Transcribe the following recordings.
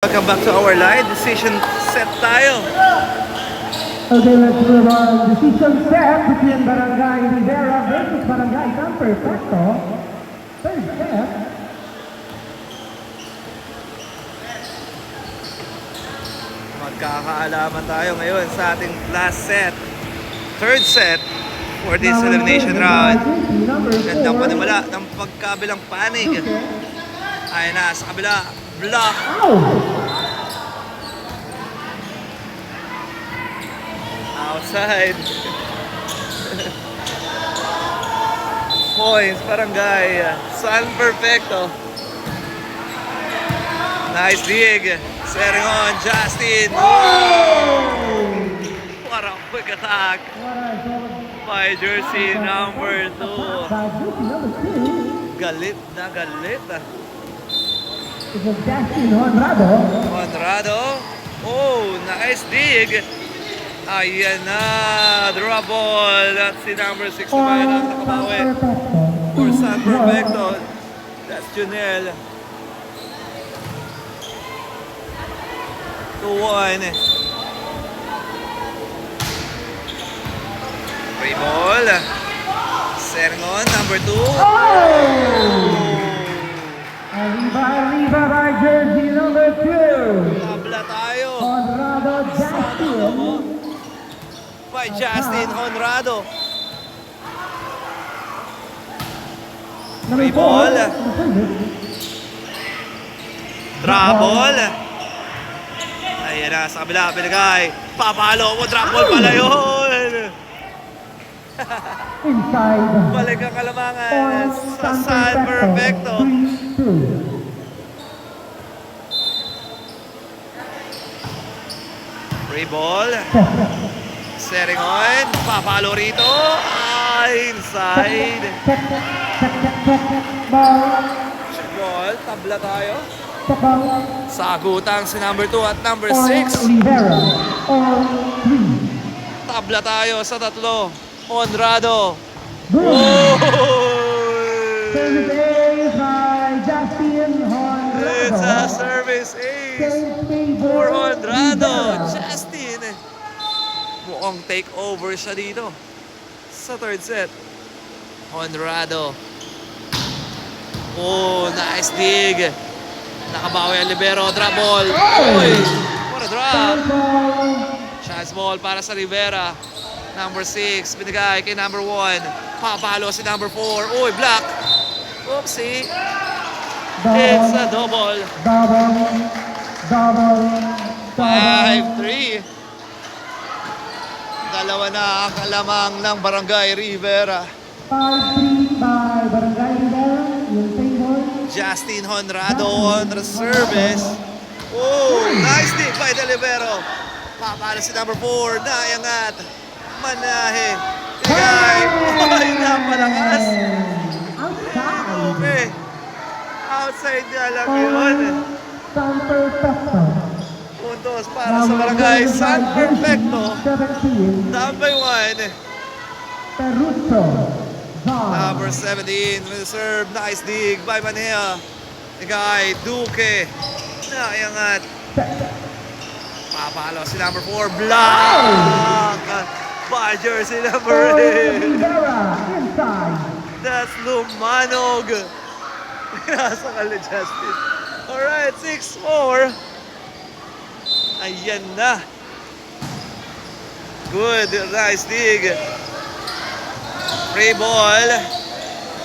Welcome back to our live decision set tayo. Okay, let's move on. Decision set between Barangay Rivera versus Barangay San Perfecto. Third set. Magkakaalaman tayo ngayon sa ating last set. Third set for this elimination round. Gandang panimula ng pagkabilang panig. Ayun na, sa kabila. Block. Outside. Points, Barangay San Perfecto. Nice dig. Setting on, Justin. What a quick attack by jersey number 2. Galit na galit. It was Justin Honrado. Honrado. Oh, nice dig. Ayan na. Drop ball. That's si number 65 ang nakabawi. For San Perfecto. That's Junel. 2-1. Free ball. Setting on, number 2. Arriba by jersey number 2. Tabla tayo. Honrado Justin. By Justin Honrado. Free ball. Drop ball. Ayan na, sa kabila, Pinagay. Papalo mo, drop ball pala yun. Inside. Balik ang kalamangan sa San Perfecto. Free ball. Setting on. Papalo rito. Inside. Check ball. Tabla tayo. Sagutang si number 2 at number 6. Rivera. Tabla tayo sa tatlo. Honrado. Service ace by Justin Honrado. It's a service ace for Honrado. Justin. Mukhang take over siya dito sa third set. Honrado. Oh, nice dig. Nakabawi ang libero. Drop ball. Uy, what a drop. Chance ball para sa Rivera. Number 6, binigay kay number 1. Papalo si number 4. Uy, block. Oopsie. It's a double. 5-3. Dalawa na ang kalamang ng Barangay Rivera. 5-3 by Barangay Rivera. Yung table. Justin Honrado on the service. Oh, nice dig by Delivero. Papalo si number 4. Nayangat. Manahe. Bigay. Ay, napalakas. Okay. Outside niya lang yun. San Perfecto. Puntos para sa Barangay San Perfecto. 17. Down by 1. Perucho. Number 17 with the serve. Nice dig by Manea. Bigay. Duque. Nayangat. Papalo si number 4. Block. By jersey number 8. Rivera inside. That's Lumanog. Nasa kali Justin. Alright, 6-4. Ayan na. Good, nice dig. Free ball.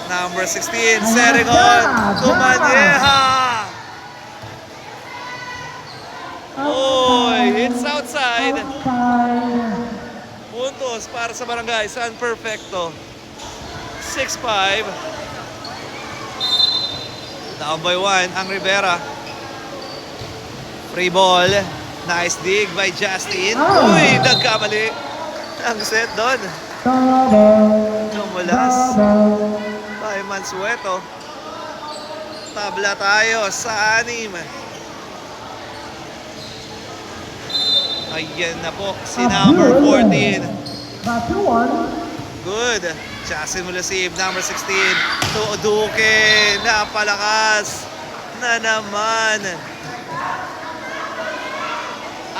Number 16, setting on. Tumanieha. Oy, it's outside. Puntos para sa Barangay San Perfecto. 6-5. Down by 1 ang Rivera. Free ball. Nice dig by Justin. Uy, nagkamali. Ang set doon. Tumulas. By Mansueto. Tabla tayo sa 6. Ayan na po, si number 14. Good. Justin Mulasib, number 16. Duque, napalakas na naman.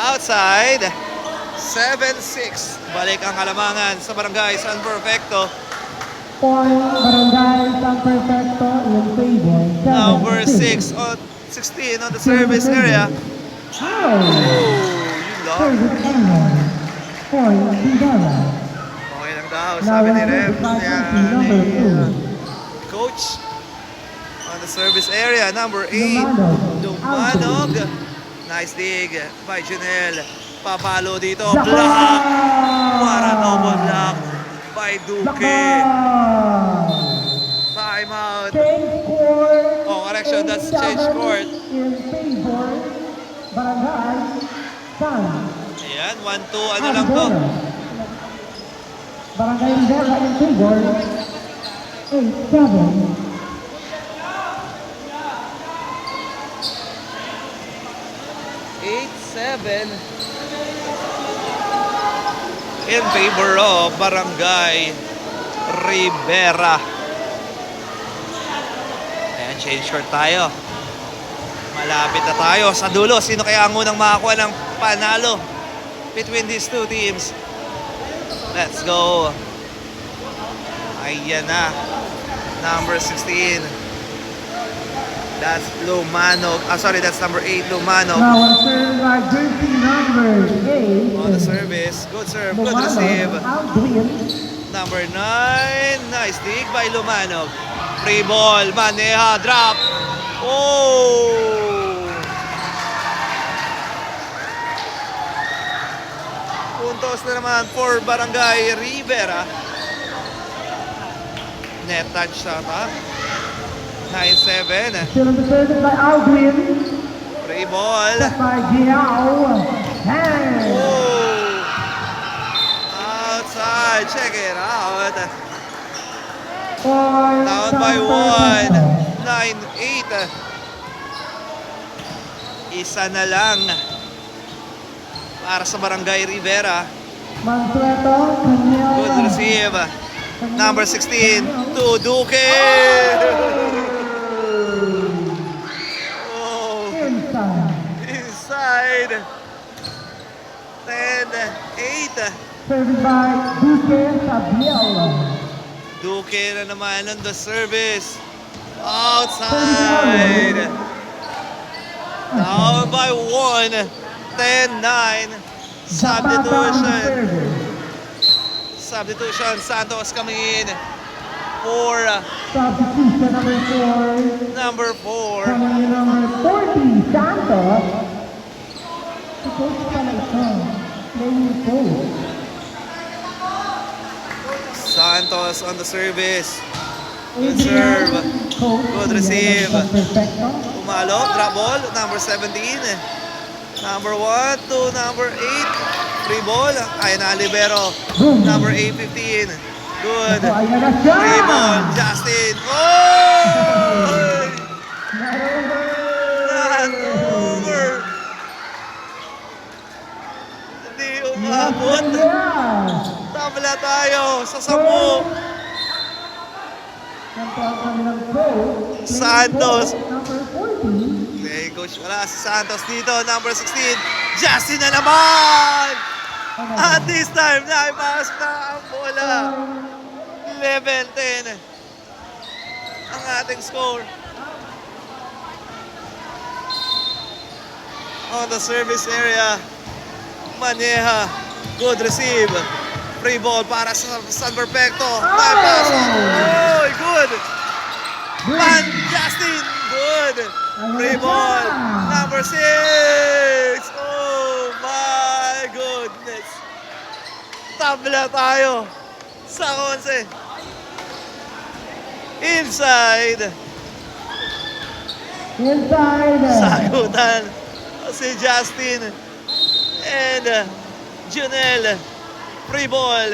Outside. 7-6. Balik ang Kalamangan sa Barangay San Perfecto. Point, Barangay San Perfecto in favor. Number 6 on 16 on the service area. Oh, Yun lang. service error. Point, Rivera. Okay lang daw. Now Sabi ni running Ref. to number Yan, 2. coach on the service area. Number 8. Lumanog. Lumanog. Nice dig by Janelle. Papalo dito. Block! Block. Para double block by Duque. Time out. Change court. Oh, correction. That's change court. In favor, Barangay San. Ayan, 1-2. Ano lang to? Barangay Rivera in favor. 8-7. 8-7 in favor of Barangay Rivera. Ayan, change short tayo. Malapit na tayo sa dulo. Sino kaya ang unang makakuha ng panalo between these two teams? Let's go. Ayan na. Number 16. That's Lumanog. Sorry, that's number 8, Lumanog. Now on serve by jersey number 8. On the service. Good serve. Good receive. Aldwin. Number 9. Nice dig by Lumanog. Free ball. Maneha. Drop. Oh! Puntos na naman for Barangay Rivera. Net touch shot. 9-7. Still on the service by Aldwin. Free ball. Set by Giao. Hand. Oh! Outside. Check it out. For Down San by 1. Perfecto. 9-8. Isa na lang para sa Barangay Rivera. Mansueto. Kanyel. Good receive. Number 16 to Duque. Oh, Inside. inside. 10-8. Service by Duque Sabiel. Duque na naman on the service. Outside. Down by 1. 10-9. Substitution. Substitution. Santos coming in for Substitution number 4. number 4. Coming in number 40, Santos. Si Coach pala ito. Playing coach. Santos on the service. Good Adrian, serve. coach. Good receive. Perfecto. Umalo. Drop ball. Number 17. Number 1 to number 8. Free ball. Ayan na, libero. Boom. Number 8-15. Good. So, ayan na siya. Free ball. Justin. Oh! Not over. Hindi umabot. Yeah. Tabla tayo sa 10. Yan po ang kanilang coach. Santos. Number 40. Okay, coach, wala si Santos dito. Number 16. Justin na naman! At this time, naipasok na ang bola. 11-10 ang ating score. On the service area, Maneha, good receive. Free ball para sa San Perfecto. Naipasok. Oh, good. And Justin, good. Free ball. Number 6. Oh my goodness. Tabla tayo sa 11. Inside. Inside. Sagutan si Justin and Junel. Free ball.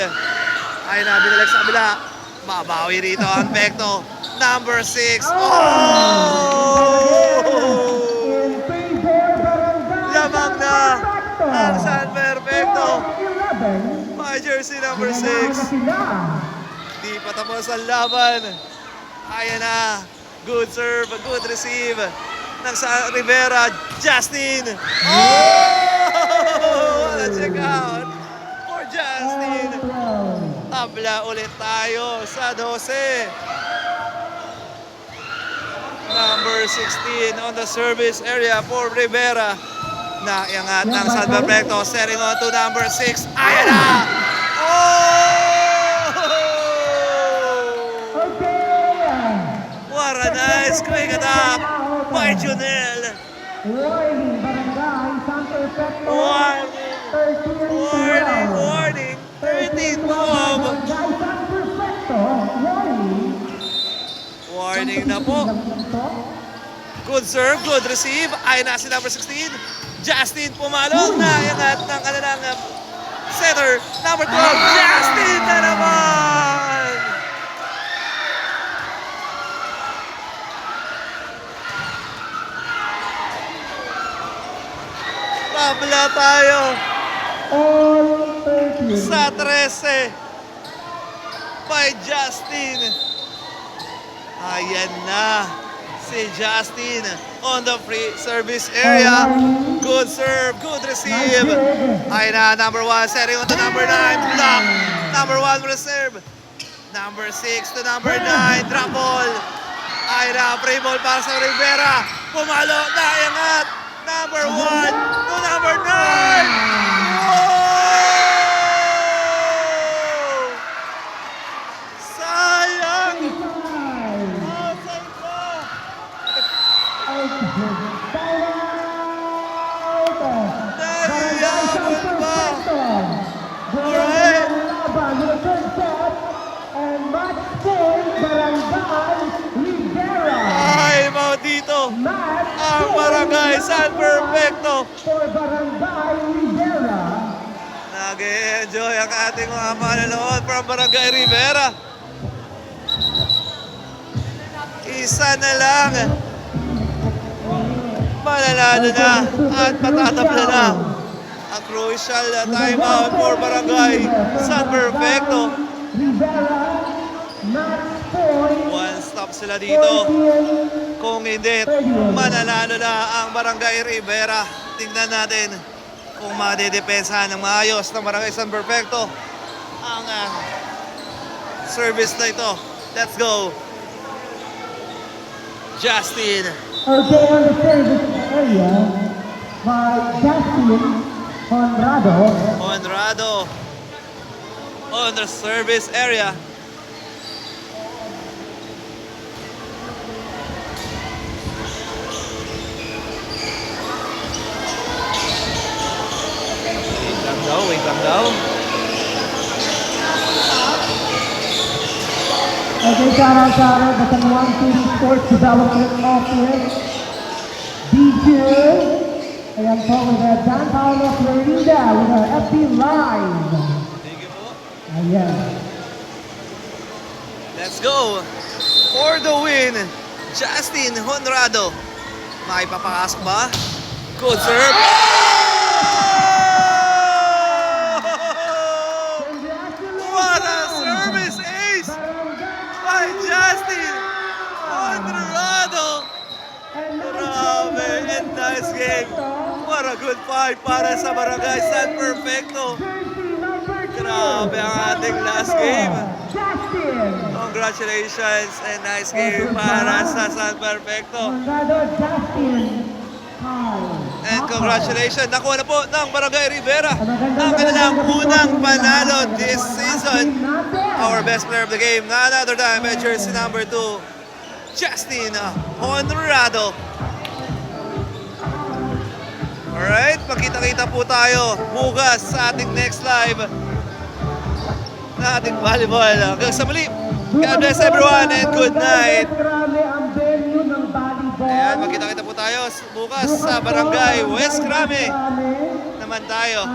Ay na, binalag sa kabila. Babawi rito ang Pecto. Number 6. Oh! In favor, Barangay Lamang na ang San Perfecto. 11. My jersey number Ginagawa na 6. sila. Di pa tapos ang laban. Ayan na. Good serve, good receive ng Rivera. Justin. Oh! Tabla ulit tayo sa 12. Number 16 on the service area for Rivera. Naiangat ng San Perfecto. Setting on to number 6. Ayan na! Oh! What a nice quick attack by Junel. Warning, Barangay San Perfecto. Warning. 13 Bob. Barangay San Perfecto. Warning. Warning na po. Good serve, good receive. Ay na si number 16. Justin pumalo. Naiangat ng center. Number 12. Justin na naman. Tabla tayo All 13. sa 13 by Justin. Ayan na si Justin on the free service area. Good serve, good receive. Ayan na, number 1 setting on to number 9. Block. Number 1 reserve. Number 6 to number 9. Drop ball. Ayan na, free ball para sa Rivera. Pumalo, naiangat. Number 1 to number 9. Whoa! Sayang! Outside pa! Naiyaman pa! Alright! And match point, Barangay Rivera. Ay, mga dito! Ang Barangay San Perfecto! For Barangay Rivera. Nag-enjoy ang ating mga mananood from Barangay Rivera. Isa na lang. Mananalo na at matatabla na. Ang crucial na timeout for Barangay San Perfecto. Rivera, match point. One stop sila dito. Kung hindi, mananalo na ang Barangay Rivera. Tingnan natin kung madedepensa ng maayos ng Barangay San Perfecto ang service na ito. Let's go. Justin. Okay, on the service area by Justin Conrado. Conrado on the service area. Wait lang daw. Okay, shout-out, Batanguan City Sports Development Office. DJ. Ayan po, with John Paulo Florida with our FB Live. Thank you po. Ayan. Let's go. For the win, Justin Conrado. Maipapakasok ba? Good serve. What a service ace by Justin Conrado. Grabe, and nice game. What a good fight para sa Barangay San Perfecto. Grabe ang ating last game. Justin. Congratulations and nice game para sa San Perfecto. Conrado, Justin. Hi. And congratulations, nakuha na po ng Barangay Rivera ang kanilang unang panalo this season. Our best player of the game, another time, at jersey number 2, Justin Conrado. Alright, magkita-kita po tayo bukas sa ating next live na ating volleyball. Hanggang sa muli, God bless everyone and good night. Grabe ang venue ng volleyball. Ayan, magkita-kita po tayo bukas sa Barangay West Crame. Naman tayo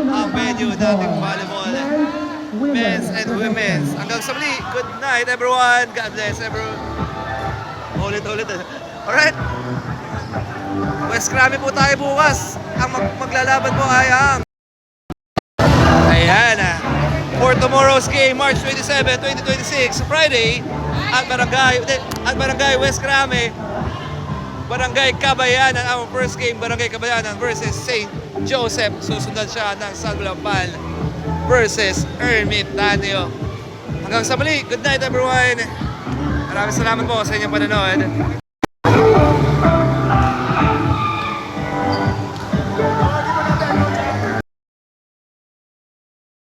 ang venue nating volleyball. Men's and women's. Hanggang sa muli, good night everyone. God bless everyone. Ulit. Alright. West Crame po tayo bukas. Ang maglalaban po ay ang... Ayan for tomorrow's game, March 27, 2026, Friday, at Barangay West Crame, Barangay Kabayanan, our first game, Barangay Kabayanan versus St. Joseph. Susundan siya ng San Bulacan. versus Ermitanio. Hanggang sa muli, good night everyone! Maraming salamat po sa inyong panonood.